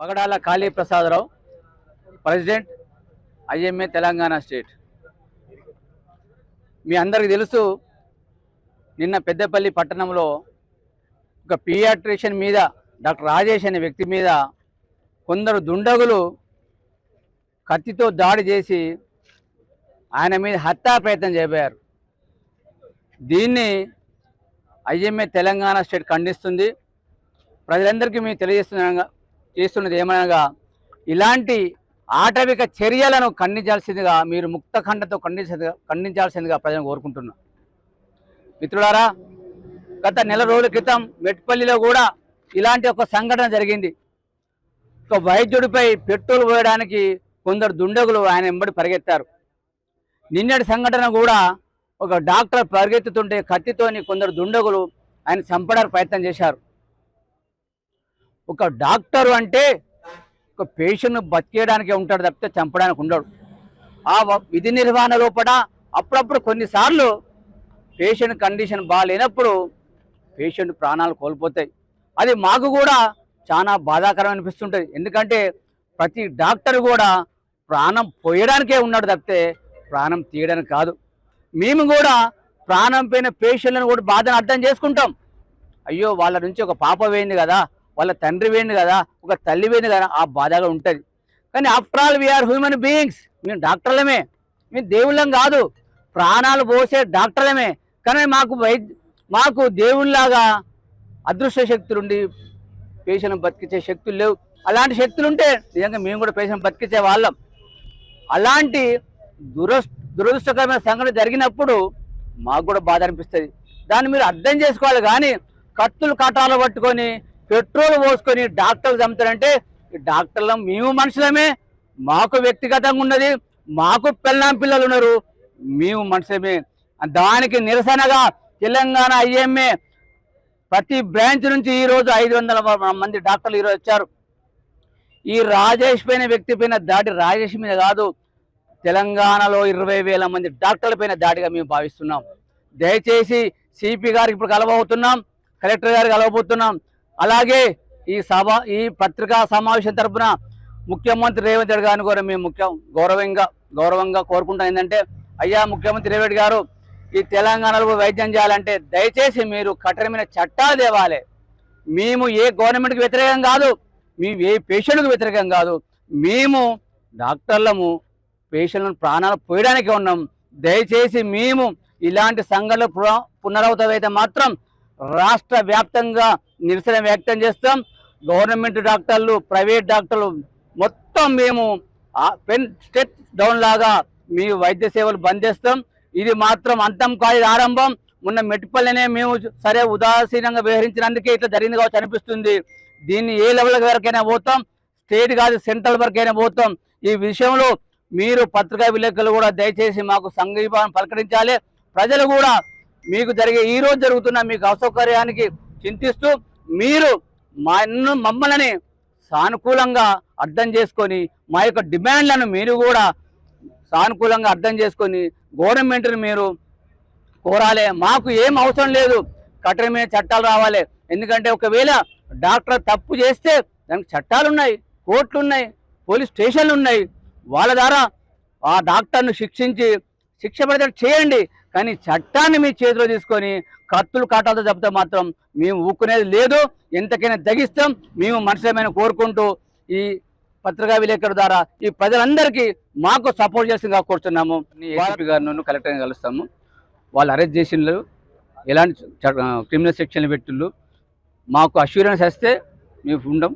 పగడాల Kali Prasadarao, president IMA Telangana state. మీ అందరికీ తెలుసు, నిన్న పెద్దపల్లి పట్టణంలో ఒక పీడియాట్రిషియన్ మీద, డాక్టర్ రాజేష్ అనే వ్యక్తి మీద కొందరు దుండగులు కత్తితో దాడి చేసి ఆయన మీద హత్యా ప్రయత్నం చేయబోయారు. దీన్ని ఐఎంఏ తెలంగాణ స్టేట్ ఖండిస్తుంది. ప్రజలందరికీ మేము చేస్తున్నది ఏమనగా, ఇలాంటి ఆటవిక చర్యలను ఖండించాల్సిందిగా, మీరు ముక్త ఖండతో ఖండించాల్సిందిగా ప్రజలను కోరుకుంటున్నాం. మిత్రులారా, గత నెల రోజుల క్రితం మెట్పల్లిలో కూడా ఇలాంటి ఒక సంఘటన జరిగింది. ఒక వైద్యుడిపై పెట్రోల్ పోయడానికి కొందరు దుండగులు ఆయన వెంబడి పరిగెత్తారు. నిన్నటి సంఘటన కూడా ఒక డాక్టర్ పరిగెత్తుతుంటే కత్తితోని కొందరు దుండగులు ఆయన చంపడానికి ప్రయత్నం చేశారు. ఒక డాక్టరు అంటే ఒక పేషెంట్ను బతికేయడానికే ఉంటాడు తప్పితే చంపడానికి ఉండడు. ఆ విధి నిర్వహణ లోపల అప్పుడప్పుడు కొన్నిసార్లు పేషెంట్ కండిషన్ బాగాలేనప్పుడు పేషెంట్ ప్రాణాలు కోల్పోతాయి. అది మాకు కూడా చాలా బాధాకరం అనిపిస్తుంటుంది. ఎందుకంటే ప్రతి డాక్టర్ కూడా ప్రాణం పోయడానికే ఉన్నాడు తప్పితే ప్రాణం తీయడానికి కాదు. మేము కూడా ప్రాణం పోయిన పేషెంట్లను కూడా బాధను అర్థం చేసుకుంటాం. అయ్యో, వాళ్ళ నుంచి ఒక పాప వేయింది కదా, వాళ్ళ తండ్రి వేయండి కదా, ఒక తల్లి వేయండి కదా, ఆ బాధగా ఉంటుంది. కానీ after all we are human beings. మేము డాక్టర్లమే, మేము దేవుళ్ళం కాదు, ప్రాణాలు పోసే డాక్టర్లమే. కానీ మాకు దేవుళ్ళలాగా అదృశ్య శక్తులుండి పేషెంట్ బతికించే శక్తులు లేవు. అలాంటి శక్తులుంటే నిజంగా మేము కూడా పేషెంట్ బతికించే వాళ్ళం. అలాంటి దురదృష్టకరమైన సంఘటన జరిగినప్పుడు మాకు కూడా బాధ అనిపిస్తుంది. దాన్ని మీరు అర్థం చేసుకోవాలి. కానీ కత్తులు కటాలు పట్టుకొని పెట్రోల్ పోసుకొని డాక్టర్లు చంపుతారంటే, ఈ డాక్టర్లు మేము మనుషులమే, మాకు వ్యక్తిగతంగా ఉన్నది, మాకు పిల్లలు ఉన్నారు, మేము మనుషులమే. దానికి నిరసనగా తెలంగాణ ఐఎంఏ ప్రతి బ్రాంచ్ నుంచి ఈరోజు 500 మంది డాక్టర్లు ఈరోజు వచ్చారు. ఈ రాజేష్ పైన వ్యక్తి పైన దాడి రాజేష్ మీద కాదు, తెలంగాణలో 20,000 మంది డాక్టర్ల పైన దాడిగా మేము భావిస్తున్నాం. దయచేసి సిపి గారికి ఇప్పుడు కలవబోతున్నాం, కలెక్టర్ గారికి కలవబోతున్నాం. అలాగే ఈ పత్రికా సమావేశం తరఫున ముఖ్యమంత్రి రేవంత్ రెడ్డి గారిని కూడా మేము గౌరవంగా కోరుకుంటాం. ఏంటంటే, అయ్యా ముఖ్యమంత్రి రేవంత్ గారు, ఈ తెలంగాణలో వైద్యం చేయాలంటే దయచేసి మీరు కఠినమైన చట్టాలు తేవాలి. మేము ఏ గవర్నమెంట్కి వ్యతిరేకం కాదు, మేము ఏ పేషెంట్కి వ్యతిరేకం కాదు, మేము డాక్టర్లము పేషెంట్లను ప్రాణాలు పోయడానికి ఉన్నాం. దయచేసి మేము ఇలాంటి సంఘటనలు పునరావృతమైతే మాత్రం రాష్ట్ర వ్యాప్తంగా నిరసన వ్యక్తం చేస్తాం. గవర్నమెంట్ డాక్టర్లు, ప్రైవేట్ డాక్టర్లు మొత్తం మేము పెన్ స్టెప్ డౌన్ లాగా మీ వైద్య సేవలు బంద్ చేస్తాం. ఇది మాత్రం అంతం కాదు, ఆరంభం. మొన్న మెట్టిపల్లినే మేము సరే ఉదాసీనంగా వ్యవహరించినందుకే ఇట్లా జరిగింది కావచ్చు అనిపిస్తుంది. దీన్ని ఏ లెవెల్ వరకైనా పోతాం, స్టేట్ కాదు సెంట్రల్ వరకైనా పోతాం. ఈ విషయంలో మీరు పత్రికా విలేకరులు కూడా దయచేసి మాకు సంఘీభావం పలకరించాలి. ప్రజలు కూడా మీకు ఈ రోజు జరుగుతున్న మీకు అసౌకర్యానికి చింతిస్తూ మీరు మమ్మల్ని సానుకూలంగా అర్థం చేసుకొని మా యొక్క డిమాండ్లను మీరు కూడా సానుకూలంగా అర్థం చేసుకొని గవర్నమెంట్ని మీరు కోరాలి. మాకు ఏం అవసరం లేదు, కఠినమైన చట్టాలు రావాలి. ఎందుకంటే ఒకవేళ డాక్టర్ తప్పు చేస్తే దానికి చట్టాలు ఉన్నాయి, కోర్టులు ఉన్నాయి, పోలీస్ స్టేషన్లు ఉన్నాయి. వాళ్ళ ద్వారా ఆ డాక్టర్ను శిక్ష పడేటట్టు చేయండి. కానీ చట్టాన్ని మీ చేతిలో తీసుకొని కత్తులు కాటాలతో చెప్తే మాత్రం మేము ఊక్కునేది లేదు. ఎంతకైనా తగ్గిస్తాం. మేము మనుషులమైన కోరుకుంటూ ఈ పత్రికా విలేకరుల ద్వారా ఈ ప్రజలందరికీ మాకు సపోర్ట్ చేసిందిగా కోరుతున్నాము. ఏసీపీ గారిని కలెక్టర్ని కలుస్తాము. వాళ్ళు అరెస్ట్ చేసిండ్రు, ఎలాంటి క్రిమినల్ సెక్షన్లు పెట్టిళ్ళు మాకు అష్యూరెన్స్ వస్తే మేము ఉండం.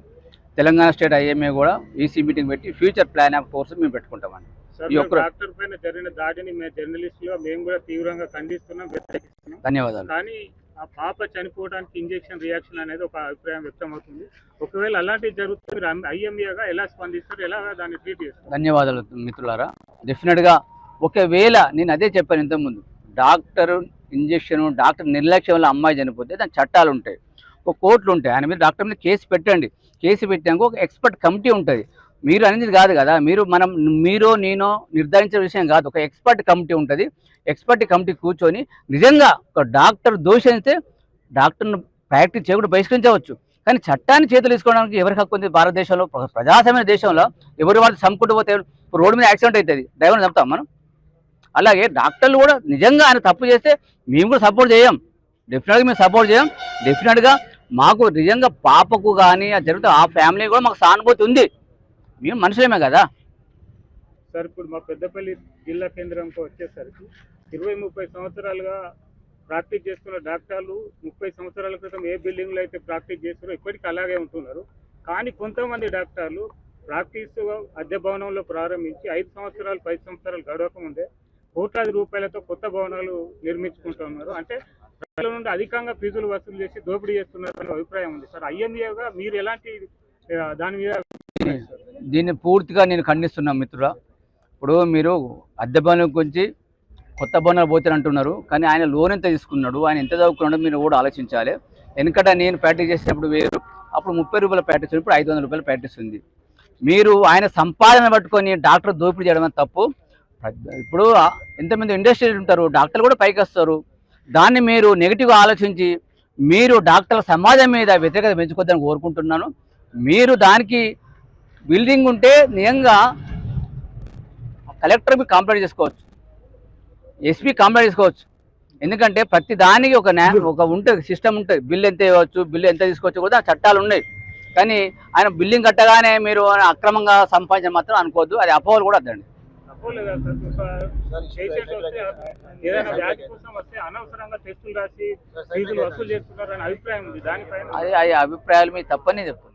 తెలంగాణ స్టేట్ ఐఎంఏ కూడా ఈసీ మీటింగ్ పెట్టి ఫ్యూచర్ ప్లాన్ ఆఫ్ కోర్సు మేము పెట్టుకుంటామండి. డాక్టర్ పైన జరిగిన దాడిని జర్నలిస్టులుగా మేము కూడా తీవ్రంగా ఖండిస్తున్నాం, వ్యతిరేకిస్తున్నాం. ధన్యవాదాలు. కానీ ఆ పాప చనిపోవడానికి ఇంజెక్షన్ రియాక్షన్ అనేది ఒక అభిప్రాయం వ్యక్తమవుతుంది. ఒకవేళ అలాంటివి జరిగితే మీరు ఐఎంఏగా ఎలా స్పందిస్తారు, ఎలా దాన్ని ట్రీట్ చేస్తారు? ధన్యవాదాలు మిత్రులారా. డెఫినెట్గా ఒకవేళ నేను అదే చెప్పాను ఇంతకుముందు, డాక్టర్ ఇంజెక్షన్, డాక్టర్ నిర్లక్ష్యం వల్ల అమ్మాయి చనిపోతే దాని చట్టాలు ఉంటాయి, ఒక కోర్టులు ఉంటాయి. ఆయన మీద డాక్టర్ మీద కేసు పెట్టండి. కేసు పెట్టాక ఒక ఎక్స్పర్ట్ కమిటీ ఉంటుంది. మీరు అనేది కాదు కదా, మీరో నేనో నిర్ధారించే విషయం కాదు. ఒక ఎక్స్పర్ట్ కమిటీ ఉంటుంది. ఎక్స్పర్ట్ కమిటీ కూర్చొని నిజంగా ఒక డాక్టర్ దోషిస్తే డాక్టర్ను ప్రాక్టీస్ చేయకుండా బహిష్కరించవచ్చు. కానీ చట్టాన్ని చేతులు తీసుకోవడానికి ఎవరికి హక్కు ఉంది? భారతదేశంలో, ప్రజాస్వామ్య దేశంలో ఎవరి వాళ్ళు చంపుకుంటూ పోతే రోడ్డు మీద యాక్సిడెంట్ అవుతుంది, డ్రైవర్ని చంపుతాం మనం. అలాగే డాక్టర్లు కూడా నిజంగా ఆయన తప్పు చేస్తే మేము కూడా సపోర్ట్ చేయం, డెఫినెట్గా మేము సపోర్ట్ చేయం. డెఫినెట్గా మాకు నిజంగా పాపకు కానీ అది జరిగితే ఆ ఫ్యామిలీ కూడా మాకు సానుభూతి ఉంది. మేము మనుషులేమే కదా సార్. ఇప్పుడు మా పెద్దపల్లి జిల్లా కేంద్రంకి వచ్చేసరికి 20-30 సంవత్సరాలుగా ప్రాక్టీస్ చేస్తున్న డాక్టర్లు 30 సంవత్సరాల క్రితం ఏ బిల్డింగ్లో అయితే ప్రాక్టీస్ చేస్తారో ఇప్పటికీ అలాగే ఉంటున్నారు. కానీ కొంతమంది డాక్టర్లు ప్రాక్టీస్ అద్దె భవనంలో ప్రారంభించి 5 సంవత్సరాలు 10 సంవత్సరాలు గడవక ముందే కోట్లాది రూపాయలతో కొత్త భవనాలు నిర్మించుకుంటున్నారు. అంటే ప్రజల నుండి అధికంగా ఫీజులు వసూలు చేసి దోపిడీ చేస్తున్నారు అనే అభిప్రాయం ఉంది సార్. ఐఎంఏగా మీరు ఎలాంటి దాని మీద? దీన్ని పూర్తిగా నేను ఖండిస్తున్నాను మిత్రుడా. ఇప్పుడు మీరు అద్దె భవనం గురించి కొత్త భవనాలు పోతారు అంటున్నారు, కానీ ఆయన లోన్ ఎంత తీసుకున్నాడు, ఆయన ఎంత చదువుకున్నాడో మీరు కూడా ఆలోచించాలి. ఎందుకంటే నేను ప్రాక్టీస్ చేసేటప్పుడు వేరు, అప్పుడు 30 రూపాయల ప్రాక్టీస్ ఉంది, ఇప్పుడు 500 రూపాయల ప్రాక్టీస్ ఉంది. మీరు ఆయన సంపాదన పట్టుకొని డాక్టర్ దోపిడీ చేయడం అని తప్పు. ఇప్పుడు ఎంతమంది ఇండస్ట్రీలు ఉంటారు, డాక్టర్లు కూడా పైకి వస్తారు. దాన్ని మీరు నెగిటివ్గా ఆలోచించి మీరు డాక్టర్ల సమాజం మీద వ్యతిరేకత పెంచుకోవద్దని కోరుకుంటున్నాను. మీరు దానికి బిల్డింగ్ ఉంటే నిజంగా కలెక్టర్ మీకు కంప్లైంట్ చేసుకోవచ్చు, ఎస్పీ కంప్లైంట్ చేసుకోవచ్చు. ఎందుకంటే ప్రతి దానికి ఒక ఉంటుంది, సిస్టమ్ ఉంటుంది. బిల్లు ఎంత ఇవ్వచ్చు, బిల్లు ఎంత తీసుకోవచ్చు కూడా చట్టాలు ఉన్నాయి. కానీ ఆయన బిల్డింగ్ కట్టగానే మీరు అక్రమంగా సంపాదించడం మాత్రం అనుకోవద్దు, అది అపోహలు కూడా వద్దండి. ఏదైనా వ్యాధి కోసం వస్తే అనవసరంగా టెస్టులు రాసి ఫీజులు వసూలు చేస్తున్నారనే అభిప్రాయం ఉంది. దానిపైన అది అభిప్రాయాలు మీ తప్పని చెప్తున్నారు.